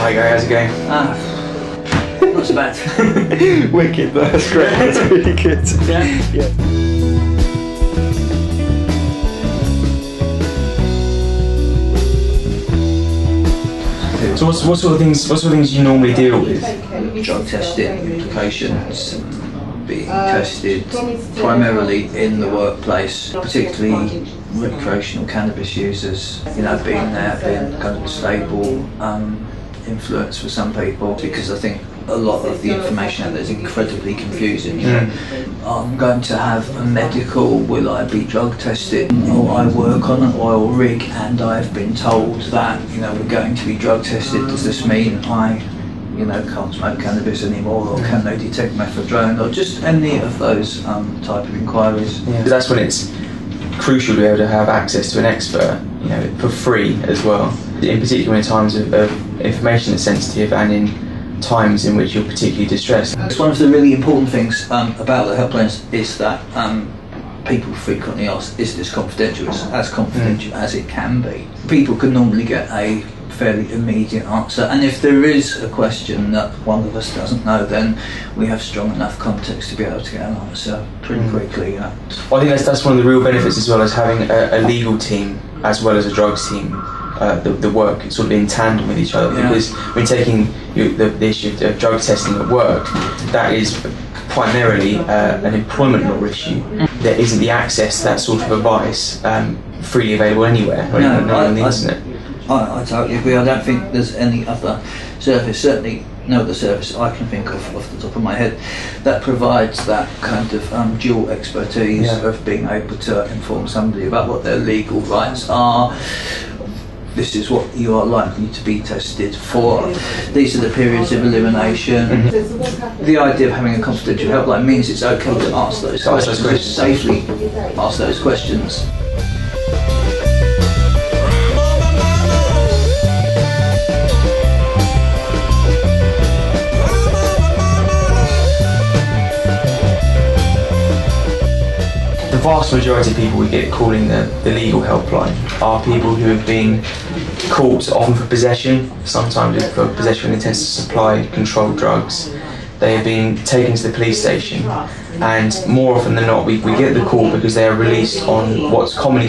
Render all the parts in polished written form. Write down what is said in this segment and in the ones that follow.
Hi Gary, how's it going? Not so bad. Wicked, that's great, that's really good. Yeah. So what sort of things do you normally deal with? Drug testing implications, being tested primarily in the workplace, particularly recreational cannabis users, being kind of a stable influence for some people, because I think a lot of the information out there is incredibly confusing. I'm going to have a medical, will I be drug tested? Or I work on an oil rig and I've been told that, we're going to be drug tested. Does this mean I, can't smoke cannabis anymore, or can they detect methadone, or just any of those type of inquiries? Yeah. That's when it's crucial to be able to have access to an expert, for free as well. In particular in times of information that's sensitive and in times in which you're particularly distressed. It's one of the really important things about the helplines is that people frequently ask, is this confidential? It's as confidential as it can be. People can normally get a fairly immediate answer, and if there is a question that one of us doesn't know, then we have strong enough context to be able to get an answer pretty quickly. Well, I think that's one of the real benefits as well, as having a legal team as well as a drugs team. The work sort of in tandem with each other, because when taking the issue of drug testing at work, that is primarily an employment law issue. There isn't the access to that sort of advice freely available anywhere, on the internet. I totally agree. I don't think there's any other service, certainly no other service I can think of off the top of my head, that provides that kind of dual expertise of being able to inform somebody about what their legal rights are. This is what you are likely to be tested for. These are the periods of elimination. The idea of having a confidential helpline means it's okay to ask those questions, safely ask those questions. The vast majority of people we get calling the legal helpline are people who have been caught, often for possession, sometimes for possession with intent to supply controlled drugs. They have been taken to the police station, and more often than not we get the call because they are released on what's commonly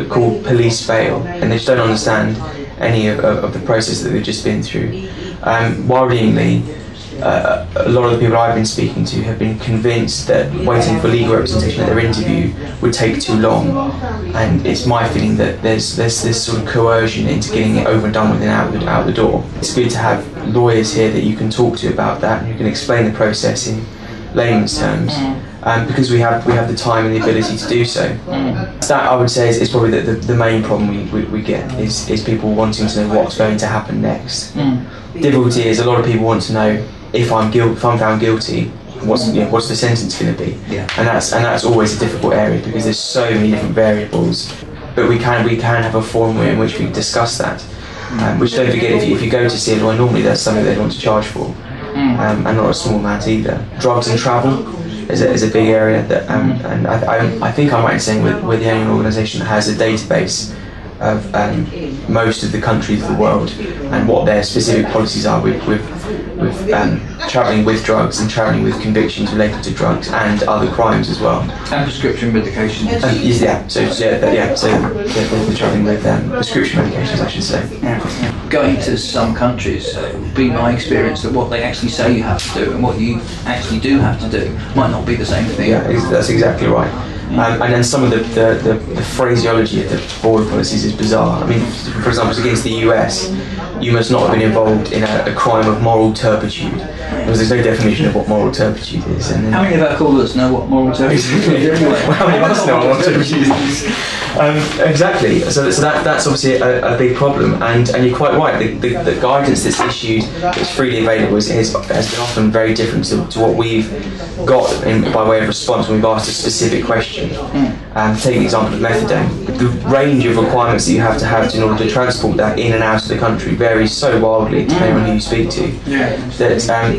called police bail, and they just don't understand any of the process that they've just been through. Worryingly, a lot of the people I've been speaking to have been convinced that waiting for legal representation at their interview would take too long, and it's my feeling that there's this sort of coercion into getting it over and done with and out the door. It's good to have lawyers here that you can talk to about that and who can explain the process in layman's terms, because we have the time and the ability to do so. That, I would say, is probably the main problem we get is people wanting to know what's going to happen next. Difficulty is a lot of people want to know, if I'm found guilty, what's the sentence going to be? And that's always a difficult area, because there's so many different variables. But we can have a forum in which we discuss that. Which, don't forget, if you go to see a lawyer, normally that's something they want to charge for, and not a small amount either. Drugs and travel is a big area that, and I think I'm right in saying we're the only organisation that has a database of most of the countries of the world and what their specific policies are with travelling with drugs and travelling with convictions related to drugs and other crimes as well. And prescription medications. So they're travelling with prescription medications, I should say. Going to some countries, it would be my experience that what they actually say you have to do and what you actually do have to do might not be the same thing. Yeah, that's exactly right. And then some of the phraseology of the border policies is bizarre. I mean, for example, against the US, you must not have been involved in a crime of moral turpitude, because there's no definition of what moral turpitude is. And then, how many of our callers know what moral turpitude is? How many of us know what moral turpitude is? Exactly. So that's obviously a big problem, and you're quite right. The guidance that's issued, that's freely available, has been often very different to what we've got by way of response when we've asked a specific question. Take the example of methadone. The range of requirements that you have to in order to transport that in and out of the country varies so wildly depending on who you speak to. That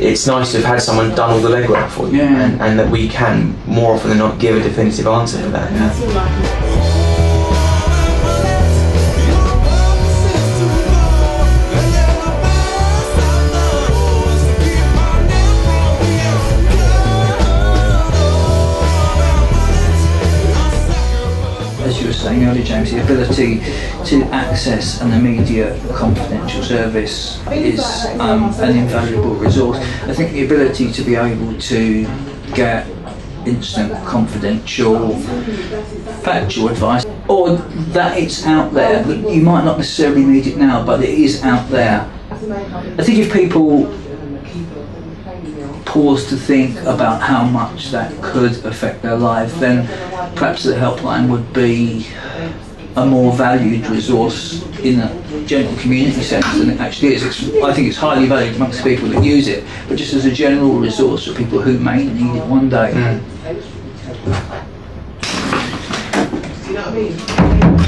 it's nice to have had someone done all the legwork for you, and that we can more often than not give a definitive answer for that. The ability to access an immediate confidential service is an invaluable resource. I think the ability to be able to get instant, confidential, factual advice, or that it's out there, that you might not necessarily need it now, but it is out there. I think if people pause to think about how much that could affect their life, then perhaps the helpline would be a more valued resource in a general community sense than it actually is. I think it's highly valued amongst people that use it, but just as a general resource for people who may need it one day. You know what I mean?